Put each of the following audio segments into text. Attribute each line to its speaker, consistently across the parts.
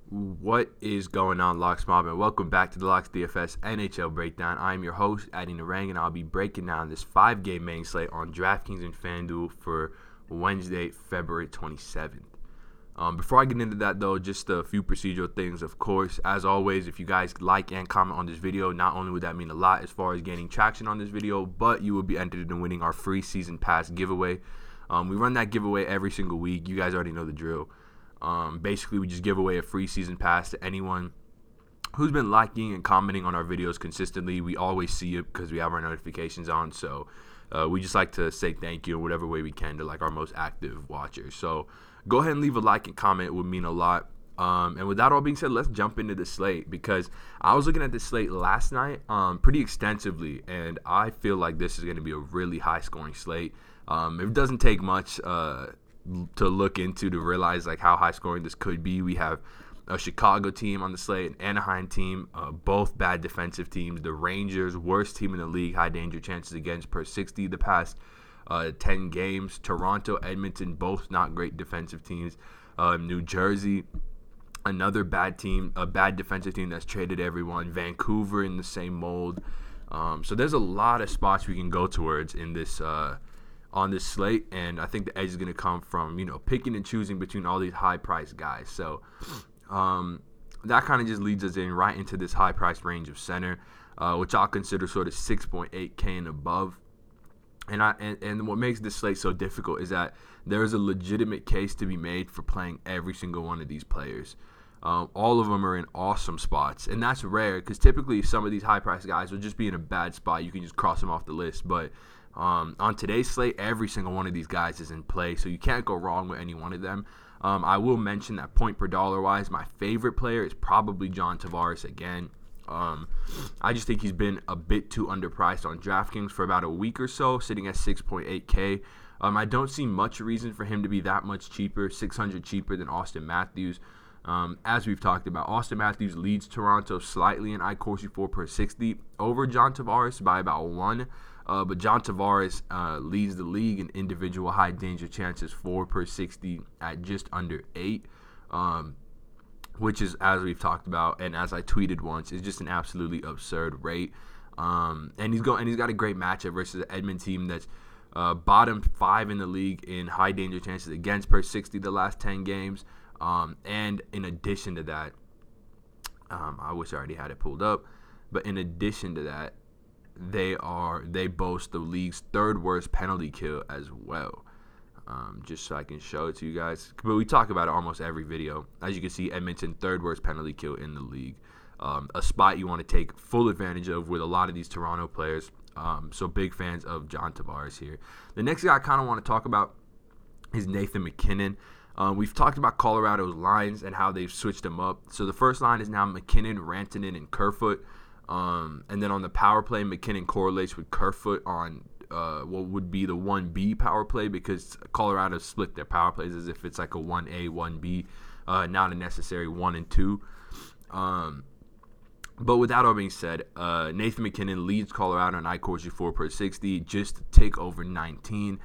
Speaker 1: What is going on, Locks Mob, and welcome back to the Locks DFS NHL Breakdown. I am your host, Narang, and I'll be breaking down this 5-game main slate on DraftKings and FanDuel for Wednesday, February 27th. Before I get into that, though, just a few procedural things. Of course, as always, if you guys like and comment on this video, not only would that mean a lot as far as gaining traction on this video, but you will be entered in winning our free season pass giveaway. We run that giveaway every single week. You guys already know the drill. Basically, we just give away a free season pass to anyone who's been liking and commenting on our videos consistently. We always see it because we have our notifications on. So we just like to say thank you in whatever way we can to like our most active watchers. So go ahead and leave a like and comment. It would mean a lot. And with that all being said, let's jump into the slate, because I was looking at the slate last night pretty extensively, and I feel like this is going to be a really high scoring slate. It doesn't take much to look into to realize like how high scoring this could be. We have a Chicago team on the slate, an Anaheim team, both bad defensive teams. The Rangers, worst team in the league, high danger chances against per 60 the past 10 games. Toronto, Edmonton, both not great defensive teams. New Jersey, another bad team, a bad defensive team that's traded everyone. Vancouver in the same mold. So there's a lot of spots we can go towards in this on this slate, and I think the edge is going to come from, picking and choosing between all these high-priced guys. So that kind of just leads us in right into this high-priced range of center, which I'll consider sort of 6.8K and above. And what makes this slate so difficult is that there is a legitimate case to be made for playing every single one of these players. All of them are in awesome spots, and that's rare because typically some of these high-priced guys will just be in a bad spot. You can just cross them off the list, but on today's slate, every single one of these guys is in play, so you can't go wrong with any one of them. I will mention that point per dollar wise, my favorite player is probably John Tavares again. I just think he's been a bit too underpriced on DraftKings for about a week or so, sitting at 6.8K. I don't see much reason for him to be that much cheaper, 600 cheaper than Austin Matthews. As we've talked about, Austin Matthews leads Toronto slightly in iCourse4 per 60 over John Tavares by about 1. But John Tavares leads the league in individual high danger chances 4 per 60 at just under 8, which is, as we've talked about and as I tweeted once, is just an absolutely absurd rate. And he's got a great matchup versus the Edmonton team that's bottom 5 in the league in high danger chances against per 60 the last 10 games. And in addition to that, I wish I already had it pulled up, but in addition to that, they boast the league's third worst penalty kill as well. Just so I can show it to you guys. But we talk about it almost every video. As you can see, Edmonton, third worst penalty kill in the league. A spot you want to take full advantage of with a lot of these Toronto players. So big fans of John Tavares here. The next guy I kind of want to talk about is Nathan MacKinnon. We've talked about Colorado's lines and how they've switched them up. So the first line is now McKinnon, Rantanen, and Kerfoot. And then on the power play, McKinnon correlates with Kerfoot on what would be the 1B power play, because Colorado split their power plays as if it's like a 1A, 1B, not a necessary 1 and 2. But with that all being said, Nathan MacKinnon leads Colorado in iCourse4 per 60, just to take over 19.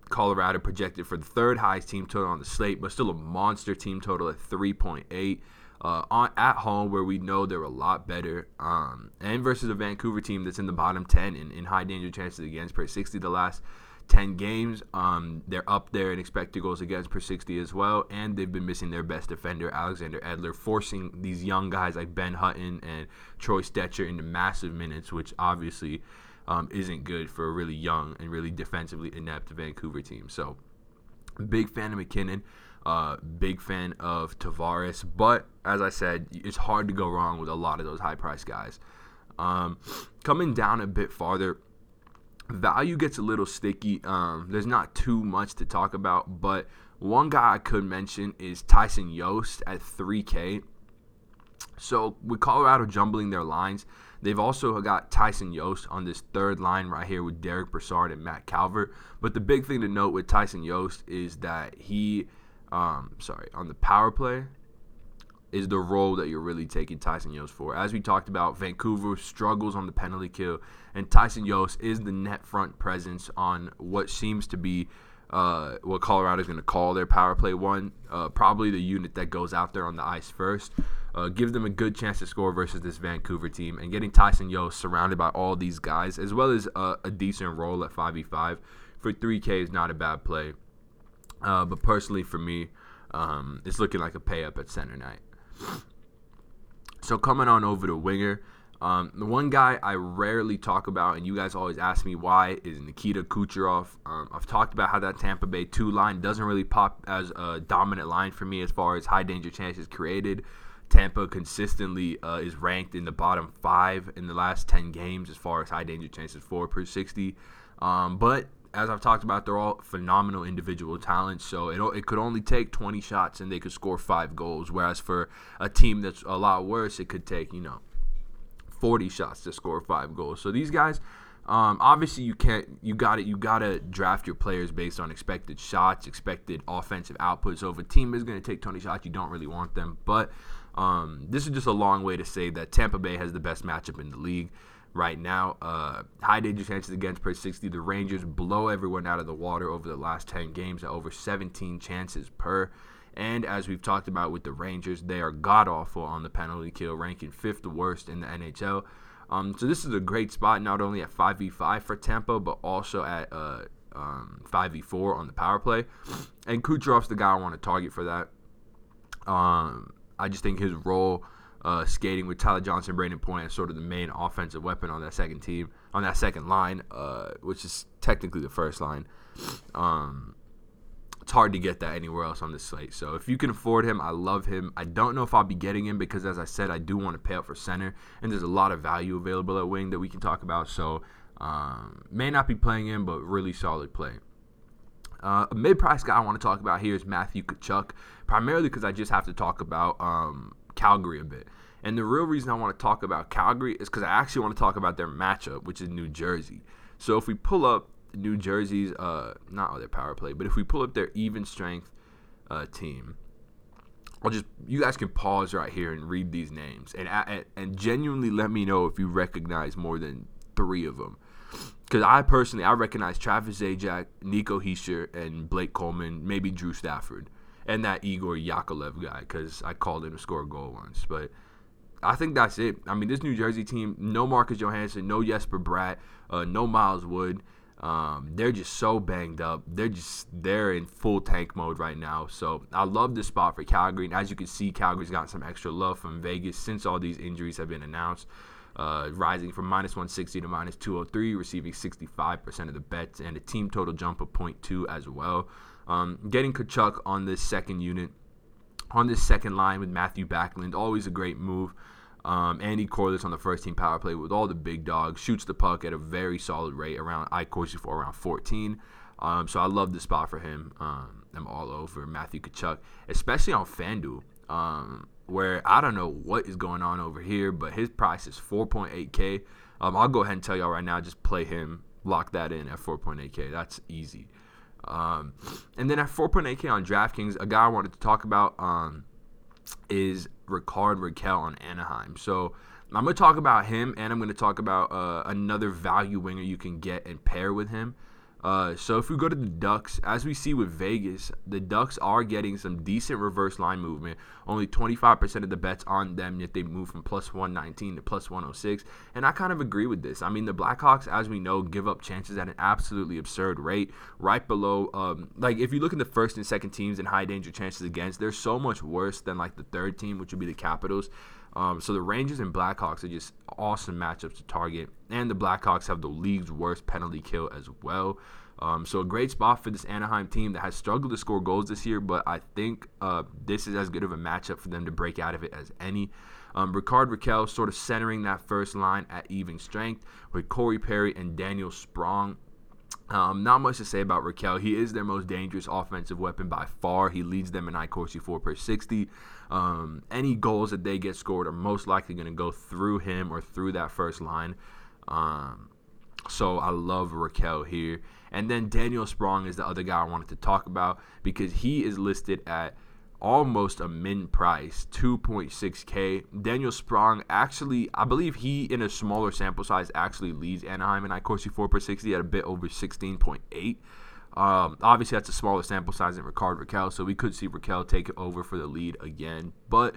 Speaker 1: Colorado projected for the third highest team total on the slate, but still a monster team total at 3.8. At home, where we know they're a lot better, and versus a Vancouver team that's in the bottom 10 in high danger chances against per 60 the last 10 games. They're up there in expected goals against per 60 as well, and they've been missing their best defender, Alexander Edler, forcing these young guys like Ben Hutton and Troy Stetcher into massive minutes, which obviously isn't good for a really young and really defensively inept Vancouver team. So big fan of McKinnon. Big fan of Tavares, but as I said, it's hard to go wrong with a lot of those high-priced guys. Coming down a bit farther, value gets a little sticky. There's not too much to talk about, but one guy I could mention is Tyson Jost at 3K. So with Colorado jumbling their lines, they've also got Tyson Jost on this third line right here with Derek Brassard and Matt Calvert. But the big thing to note with Tyson Jost is that he on the power play is the role that you're really taking Tyson Jost for. As we talked about, Vancouver struggles on the penalty kill, and Tyson Jost is the net front presence on what seems to be what Colorado's going to call their power play one. Probably the unit that goes out there on the ice first. Give them a good chance to score versus this Vancouver team. And getting Tyson Yost surrounded by all these guys, as well as a decent role at 5v5 for 3K is not a bad play. But personally for me, it's looking like a pay up at center night. So coming on over to winger, the one guy I rarely talk about, and you guys always ask me why, is Nikita Kucherov. I've talked about how that Tampa Bay 2 line doesn't really pop as a dominant line for me as far as high danger chances created. Tampa consistently is ranked in the bottom 5 in the last 10 games as far as high danger chances for per 60. But as I've talked about, they're all phenomenal individual talents, so it could only take 20 shots and they could score 5 goals, whereas for a team that's a lot worse, it could take, 40 shots to score 5 goals. So these guys, obviously you gotta draft your players based on expected shots, expected offensive output. So if a team is going to take 20 shots, you don't really want them. But this is just a long way to say that Tampa Bay has the best matchup in the league right now. High danger chances against per 60. The Rangers blow everyone out of the water over the last 10 games at over 17 chances per. And as we've talked about with the Rangers, they are god-awful on the penalty kill, ranking 5th worst in the NHL. So this is a great spot, not only at 5v5 for Tampa, but also at 5v4 on the power play. And Kucherov's the guy I want to target for that. I just think his role skating with Tyler Johnson, Braden Point as sort of the main offensive weapon on that second line, which is technically the first line. It's hard to get that anywhere else on this slate. So if you can afford him, I love him. I don't know if I'll be getting him because, as I said, I do want to pay up for center, and there's a lot of value available at wing that we can talk about. So may not be playing him, but really solid play. A mid-price guy I want to talk about here is Matthew Tkachuk, primarily because I just have to talk about Calgary a bit. And the real reason I want to talk about Calgary is because I actually want to talk about their matchup, which is New Jersey. So if we pull up New Jersey's, not their power play, but if we pull up their even strength team, you guys can pause right here and read these names and genuinely let me know if you recognize more than 3 of them. Because I recognize Travis Zajac, Nico Hischier, and Blake Coleman, maybe Drew Stafford, and that Igor Yakolev guy, because I called him to score a goal once. But I think that's it. I mean, this New Jersey team, no Marcus Johansson, no Jesper Bratt, no Miles Wood. They're just so banged up. They're in full tank mode right now. So I love this spot for Calgary. And as you can see, Calgary's got some extra love from Vegas since all these injuries have been announced. Rising from -160 to -203, receiving 65% of the bets, and a team total jump of 0.2 as well. Getting Tkachuk on this second unit, on this second line with Matthew Backlund, always a great move. Andy Corliss on the first team power play with all the big dogs, shoots the puck at a very solid rate around around 14. So I love the spot for him. I'm all over Matthew Tkachuk, especially on FanDuel, where I don't know what is going on over here, but his price is 4.8K. I'll go ahead and tell y'all right now, just play him, lock that in at 4.8K. That's easy. And then at 4.8K on DraftKings, a guy I wanted to talk about is Rickard Rakell on Anaheim. So I'm going to talk about him, and I'm going to talk about another value winger you can get and pair with him. So if we go to the Ducks, as we see with Vegas, the Ducks are getting some decent reverse line movement. Only 25% of the bets on them, yet they move from +119 to +106. And I kind of agree with this. I mean, the Blackhawks, as we know, give up chances at an absolutely absurd rate. Right below, if you look at the first and second teams in high danger chances against, they're so much worse than the third team, which would be the Capitals. So the Rangers and Blackhawks are just awesome matchups to target. And the Blackhawks have the league's worst penalty kill as well. So a great spot for this Anaheim team that has struggled to score goals this year, but I think this is as good of a matchup for them to break out of it as any. Rickard Rakell sort of centering that first line at even strength with Corey Perry and Daniel Sprong. Not much to say about Rakell. He is their most dangerous offensive weapon by far. He leads them in ICorsi 4 per 60. Any goals that they get scored are most likely going to go through him or through that first line. So I love Rakell here. And then Daniel Sprong is the other guy I wanted to talk about because he is listed at almost a min price, 2.6K. Daniel Sprong actually, I believe he, in a smaller sample size, actually leads Anaheim in ICorsi 4 per 60 at a bit over 16.8. Obviously, that's a smaller sample size than Rickard Rakell, so we could see Rakell take it over for the lead again. But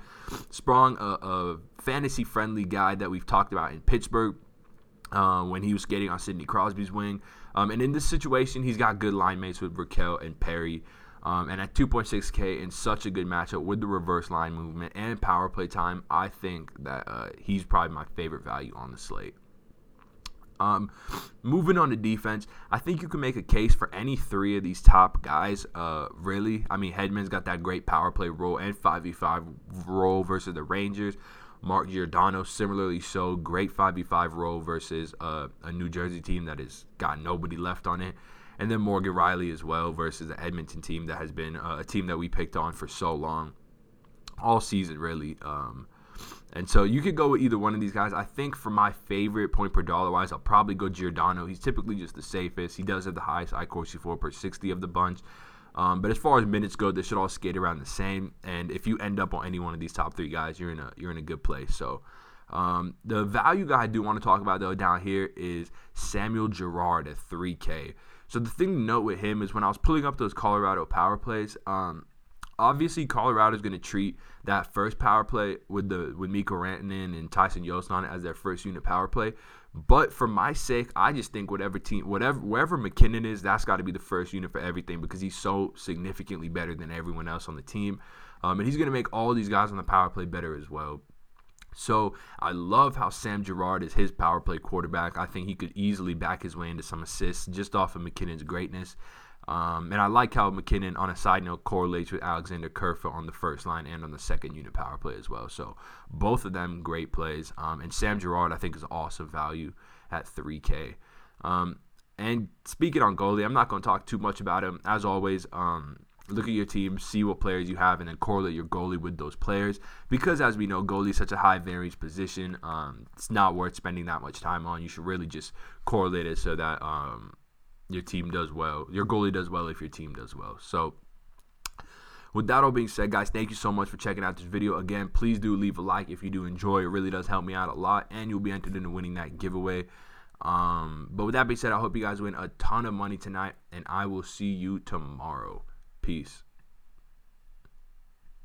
Speaker 1: Sprong, a fantasy-friendly guy that we've talked about in Pittsburgh when he was skating on Sidney Crosby's wing. And in this situation, he's got good line mates with Rakell and Perry. And at 2.6K in such a good matchup with the reverse line movement and power play time, I think that he's probably my favorite value on the slate. Moving on to defense, I think you can make a case for any three of these top guys, really. I mean, Hedman's got that great power play role and 5v5 role versus the Rangers. Mark Giordano, similarly so, great 5v5 role versus a New Jersey team that has got nobody left on it. And then Morgan Rielly as well versus the Edmonton team that has been a team that we picked on for so long, all season really. And so you could go with either one of these guys. I think for my favorite point per dollar wise, I'll probably go Giordano. He's typically just the safest. He does have the highest iCorsi for per 60 of the bunch. But as far as minutes go, they should all skate around the same. And if you end up on any one of these top three guys, you're in a good place. So the value guy I do want to talk about though down here is Samuel Girard at 3K. So the thing to note with him is when I was pulling up those Colorado power plays, obviously Colorado is going to treat that first power play with Mikko Rantanen and Tyson Jost on it as their first unit power play. But for my sake, I just think wherever McKinnon is, that's got to be the first unit for everything because he's so significantly better than everyone else on the team. And he's going to make all these guys on the power play better as well. So I love how Sam Girard is his power play quarterback. I think he could easily back his way into some assists just off of McKinnon's greatness. And I like how McKinnon, on a side note, correlates with Alexander Kerfoot on the first line and on the second unit power play as well. So both of them great plays. And Sam Girard, I think, is awesome value at 3K. And speaking on goalie, I'm not going to talk too much about him. As always, look at your team, see what players you have, and then correlate your goalie with those players. Because as we know, goalie is such a high variance position. It's not worth spending that much time on. You should really just correlate it so that your team does well. Your goalie does well if your team does well. So with that all being said, guys, thank you so much for checking out this video. Again, please do leave a like if you do enjoy. It really does help me out a lot, and you'll be entered into winning that giveaway. But with that being said, I hope you guys win a ton of money tonight, and I will see you tomorrow. Peace.